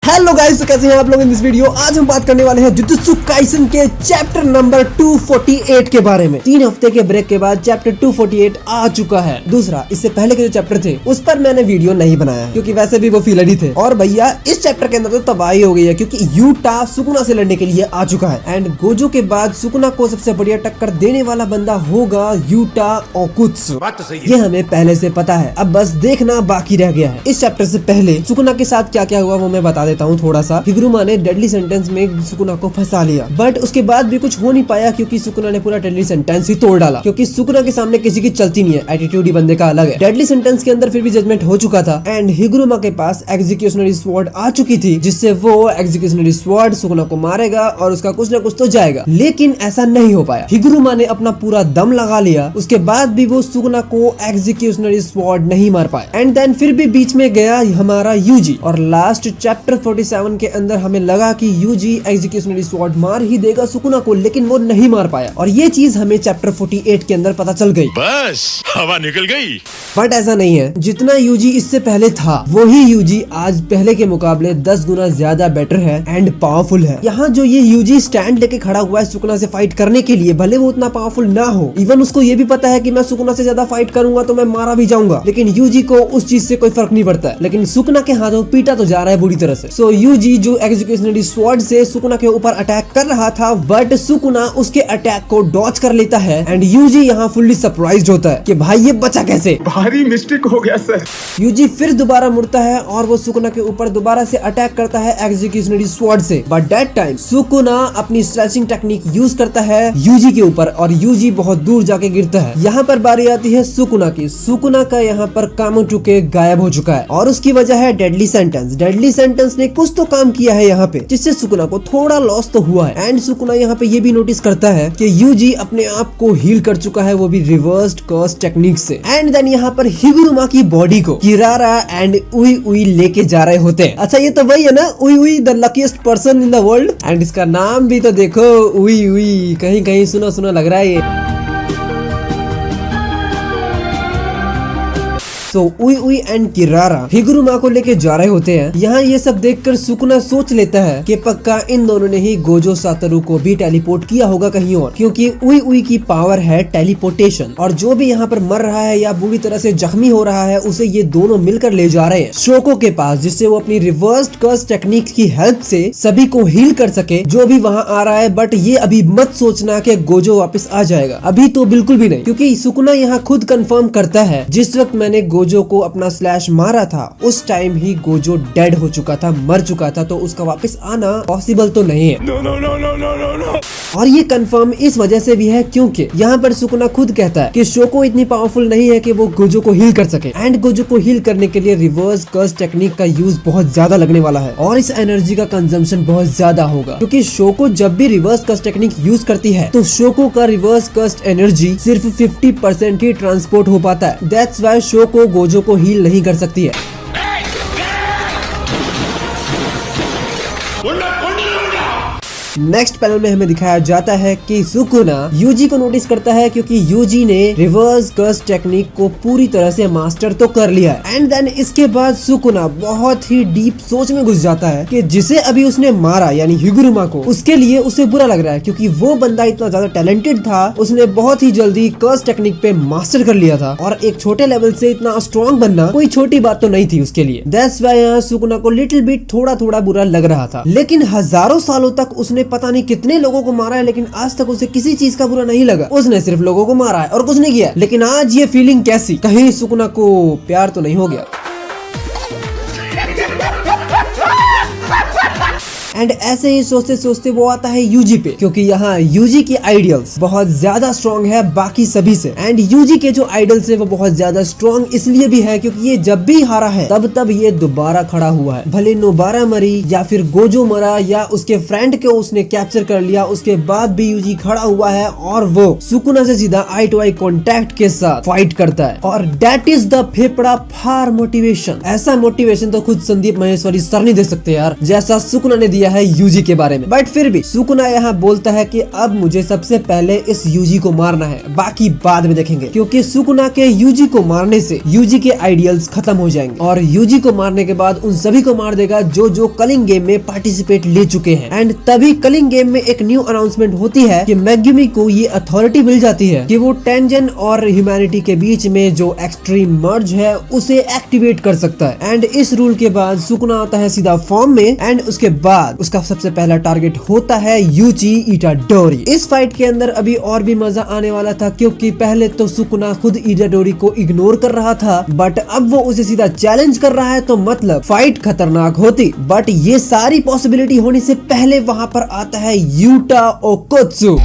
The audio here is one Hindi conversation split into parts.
हेलो गाइस, कैसे हैं आप लोग इन दिस वीडियो। आज हम बात करने वाले हैं जुजुत्सु काइसेन के चैप्टर नंबर 248 के बारे में। 3 हफ्ते के ब्रेक के बाद चैप्टर 248 आ चुका है। दूसरा, इससे पहले के जो चैप्टर थे उस पर मैंने वीडियो नहीं बनाया क्योंकि वैसे भी वो फीलर ही थे। और भैया इस चैप्टर के अंदर तो तबाही हो गई है क्योंकि यूटा सुकुना से लड़ने के लिए आ चुका है एंड गोजो के बाद सुकुना को सबसे बढ़िया टक्कर देने वाला बंदा होगा यूटा ओकुत्सु। ये हमें पहले से पता है, अब बस देखना बाकी रह गया है। इस चैप्टर से पहले सुकुना के साथ क्या क्या हुआ वो मैं बता देता हूँ थोड़ा सा। हिगुरुमा ने डेडली सेंटेंस में सुकुना को फंसा लिया, बट उसके बाद भी कुछ हो नहीं पाया क्योंकि सुकुना ने पूरा डेडली सेंटेंस ही तोड़ डाला। क्योंकि सुकुना के सामने किसी की चलती नहीं है, एटीट्यूड ही बंदे का अलग है। डेडली सेंटेंस के अंदर फिर भी जजमेंट हो चुका था एंड हिगुरुमा के पास एग्जीक्यूशनरी स्वॉर्ड आ चुकी थी, जिससे वो एग्जीक्यूशनरी स्वॉर्ड सुकुना को मारेगा और उसका कुछ न कुछ तो जाएगा। लेकिन ऐसा नहीं हो पाया। हिगुरुमा ने अपना पूरा दम लगा लिया, उसके बाद भी वो सुकुना को एग्जीक्यूशनरी स्वॉर्ड नहीं मार पाया। एंड देन फिर भी बीच में गया हमारा यूजी और लास्ट चैप्टर 47 के अंदर हमें लगा कि यूजी एग्जीक्यूशनरी स्वॉर्ड मार ही देगा सुकुना को, लेकिन वो नहीं मार पाया और ये चीज हमें चैप्टर 48 के अंदर पता चल गई। बस हवा निकल गई। बट ऐसा नहीं है, जितना यूजी इससे पहले था वही यूजी आज पहले के मुकाबले 10 गुना ज्यादा बेटर है एंड पावरफुल है। यहाँ जो ये यूजी स्टैंड लेके खड़ा हुआ है सुकुना से फाइट करने के लिए, भले वो उतना पावरफुल ना हो, इवन उसको ये भी पता है कि मैं सुकुना से ज्यादा फाइट करूंगा तो मैं मारा भी जाऊंगा, लेकिन यूजी को उस चीज से कोई फर्क नहीं पड़ता है। लेकिन सुकुना के हाथों पीटा तो जा रहा है बुरी तरह से। सो यूजी जो एग्जीक्यूशनरी स्वॉर्ड से सुकुना के ऊपर अटैक कर रहा था, बट सुकुना उसके अटैक को डॉज कर लेता है एंड यूजी यहाँ फुल्ली सरप्राइज्ड होता है कि भाई ये बचा कैसे। भारी मिस्टेक हो गया सर। यूजी फिर दोबारा मुड़ता है और वो सुकुना के ऊपर दोबारा से अटैक करता है एग्जीक्यूशनरी स्वॉर्ड से, बट दैट टाइम सुकुना अपनी स्ट्रेचिंग टेक्निक यूज करता है यूजी के ऊपर और यूजी बहुत दूर जाके गिरता है। यहाँ पर बारी आती है सुकुना की। सुकुना का यहाँ पर कामोटुके गायब हो चुका है और उसकी वजह है डेडली सेंटेंस। डेडली सेंटेंस ने कुछ तो काम किया है यहाँ पे, जिससे सुकुना को थोड़ा लॉस तो हुआ है। एंड सुकुना यहाँ पे ये भी नोटिस करता है कि यूजी अपने आप को हील कर चुका है, वो भी रिवर्स्ड कर्स टेक्निक से। एंड देन यहाँ पर हिगुरुमा की बॉडी को किरारा एंड उई उई लेके जा रहे होते हैं। अच्छा, ये तो वही है ना, उई उई the luckiest person in the world. And इसका नाम भी तो देखो, उई उई, कहीं कहीं सुना सुना लग रहा है ये। सो उई उई एंड किरारा हिगुरुमा को लेके जा रहे होते हैं। यहाँ ये सब देखकर सुकुना सोच लेता है कि पक्का इन दोनों ने ही गोजो सातोरु को भी टेलीपोर्ट किया होगा कहीं और, क्योंकि उई उई की पावर है टेलीपोर्टेशन और जो भी यहाँ पर मर रहा है या बुरी तरह से जख्मी हो रहा है उसे ये दोनों मिलकर ले जा रहे हैं शोको के पास, जिससे वो अपनी रिवर्स्ड कर्स टेक्निक की हेल्प से सभी को हील कर सके जो भी वहाँ आ रहा है। बट ये अभी मत सोचना कि गोजो वापस आ जाएगा, अभी तो बिल्कुल भी नहीं, क्योंकि सुकुना यहाँ खुद कंफर्म करता है जिस वक्त मैंने गोजो को अपना स्लैश मारा था उस टाइम ही गोजो डेड हो चुका था, मर चुका था, तो उसका वापस आना पॉसिबल तो नहीं है। नो। और ये कंफर्म इस वजह से भी है क्योंकि यहाँ पर सुकुना खुद कहता है कि शोको इतनी पावरफुल नहीं है कि वो गोजो को हील कर सके एंड गोजो को हील करने के लिए रिवर्स कर्स टेक्निक का यूज बहुत ज्यादा लगने वाला है और इस एनर्जी का कंजम्पशन बहुत ज्यादा होगा, क्योंकि शोको जब भी रिवर्स कर्स टेक्निक यूज करती है तो शोको का रिवर्स कर्स एनर्जी सिर्फ 50% ही ट्रांसपोर्ट हो पाता है। दैट्स व्हाई शोको गोजो को हील नहीं कर सकती है। नेक्स्ट पैनल में हमें दिखाया जाता है कि सुकुना यूजी को नोटिस करता है क्योंकि यूजी ने रिवर्स कर्स टेक्निक को पूरी तरह से मास्टर तो कर लिया है। एंड देन इसके बाद सुकुना बहुत ही डीप सोच में घुस जाता है कि जिसे अभी उसने मारा यानी हिगुरुमा को, उसके लिए उसे बुरा लग रहा है क्योंकि वो बंदा इतना ज्यादा टैलेंटेड था, उसने बहुत ही जल्दी कर्स टेक्निक पे मास्टर कर लिया था और एक छोटे लेवल से इतना स्ट्रॉन्ग बनना कोई छोटी बात तो नहीं थी उसके लिए। दैट्स व्हाई यहाँ सुकुना को लिटिल बिट थोड़ा थोड़ा बुरा लग रहा था। लेकिन हजारों सालों तक उसने पता नहीं कितने लोगों को मारा है, लेकिन आज तक उसे किसी चीज का बुरा नहीं लगा। उसने सिर्फ लोगों को मारा है और कुछ नहीं किया। लेकिन आज ये फीलिंग कैसी, कहीं सुकुना को प्यार तो नहीं हो गया? एंड ऐसे ही सोचते सोचते वो आता है यूजी पे, क्योंकि यहाँ यूजी की आइडियल्स बहुत ज्यादा स्ट्रॉन्ग है बाकी सभी से। एंड यूजी के जो आइडल्स है वो बहुत ज्यादा स्ट्रॉन्ग इसलिए भी है क्योंकि ये जब भी हारा है तब ये दोबारा खड़ा हुआ है। भले नोबारा मरी या फिर गोजो मरा या उसके फ्रेंड को उसने कैप्चर कर लिया, उसके बाद भी यूजी खड़ा हुआ है और वो सुकुना से सीधा आई टू आई कॉन्टेक्ट के साथ फाइट करता है। और दैट इज द फेफड़ा फार मोटिवेशन। ऐसा मोटिवेशन तो खुद संदीप माहेश्वरी सर नहीं दे सकते यार, जैसा सुकुना ने दिया दिया है यूजी के बारे में। बट फिर भी सुकुना यहाँ बोलता है कि अब मुझे सबसे पहले इस यूजी को मारना है, बाकी बाद में देखेंगे, क्योंकि सुकुना के यूजी को मारने से यूजी के आइडियल्स खत्म हो जाएंगे और यूजी को मारने के बाद उन सभी को मार देगा जो कलिंग गेम में पार्टिसिपेट ले चुके हैं। एंड तभी कलिंग गेम में एक न्यू अनाउंसमेंट होती है कि मेगुमी को ये अथॉरिटी मिल जाती है कि वो टेंजन और ह्यूमैनिटी के बीच में जो एक्सट्रीम मर्ज है उसे एक्टिवेट कर सकता है। एंड इस रूल के बाद सुकुना आता है सीधा फॉर्म में एंड उसके बाद उसका सबसे पहला टारगेट होता है यूची इटाडोरी। इस फाइट के अंदर अभी और भी मजा आने वाला था, क्योंकि पहले तो सुकुना खुद इटाडोरी को इग्नोर कर रहा था, बट अब वो उसे सीधा चैलेंज कर रहा है, तो मतलब फाइट खतरनाक होती। बट ये सारी पॉसिबिलिटी होने से पहले वहां पर आता है यूटा ओकोत्सु।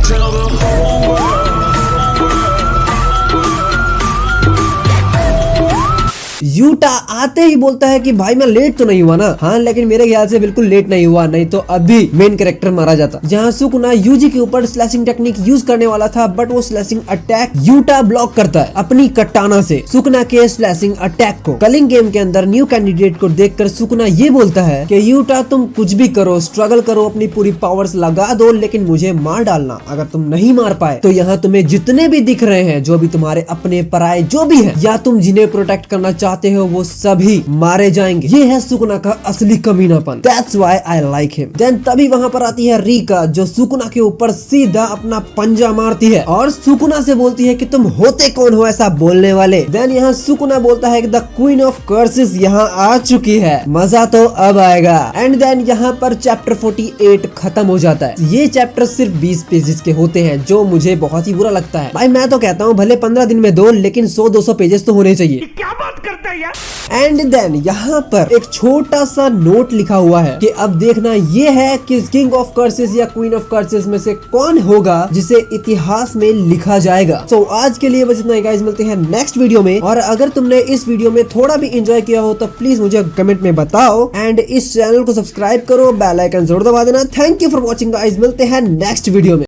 यूटा आते ही बोलता है कि भाई मैं लेट तो नहीं हुआ ना। हाँ, लेकिन मेरे ख्याल से बिल्कुल लेट नहीं हुआ, नहीं तो अभी मेन कैरेक्टर मारा जाता। जहाँ सुकुना यूजी के ऊपर स्लैशिंग टेक्निक यूज करने वाला था, बट वो स्लैशिंग अटैक यूटा ब्लॉक करता है अपनी कटाना से सुकुना के स्लैशिंग अटैक को। कलिंग गेम के अंदर न्यू कैंडिडेट को देखकर सुकुना ये बोलता है कि यूटा तुम कुछ भी करो, स्ट्रगल करो, अपनी पूरी पावर्स लगा दो, लेकिन मुझे मार डालना। अगर तुम नहीं मार पाए तो यहाँ तुम्हें जितने भी दिख रहे हैं, जो भी तुम्हारे अपने पराये जो भी है, या तुम जिन्हें प्रोटेक्ट करना चाहते हो, वो सभी मारे जाएंगे। ये है सुकुना का असली कमीनापन। That's why I like him. Then तभी वहाँ पर आती है रीका, जो सुकुना के ऊपर सीधा अपना पंजा मारती है और सुकुना से बोलती है कि तुम होते कौन हो ऐसा बोलने वाले। देन यहाँ सुकुना बोलता है कि द क्वीन ऑफ कर्सेस यहाँ आ चुकी है, मजा तो अब आएगा। एंड देन यहाँ पर चैप्टर 48 खत्म हो जाता है। ये चैप्टर सिर्फ 20 पेजेस के होते हैं, जो मुझे बहुत ही बुरा लगता है। भाई मैं तो कहता हूँ भले 15 दिन में दो, लेकिन 100-200 पेजेस तो होने चाहिए। क्या बात करता है यार। एंड देन यहाँ पर एक छोटा सा नोट लिखा हुआ है कि अब देखना ये है कि किंग ऑफ कर्सेस या क्वीन ऑफ कर्सेस में से कौन होगा जिसे इतिहास में लिखा जाएगा। सो आज के लिए बस इतना ही गाइस, मिलते हैं नेक्स्ट वीडियो में। और अगर तुमने इस वीडियो में थोड़ा भी एंजॉय किया हो तो प्लीज मुझे कमेंट में बताओ एंड इस चैनल को सब्सक्राइब करो, बेल आइकन जरूर दबा देना। Thank you for watching guys, मिलते हैं नेक्स्ट वीडियो में।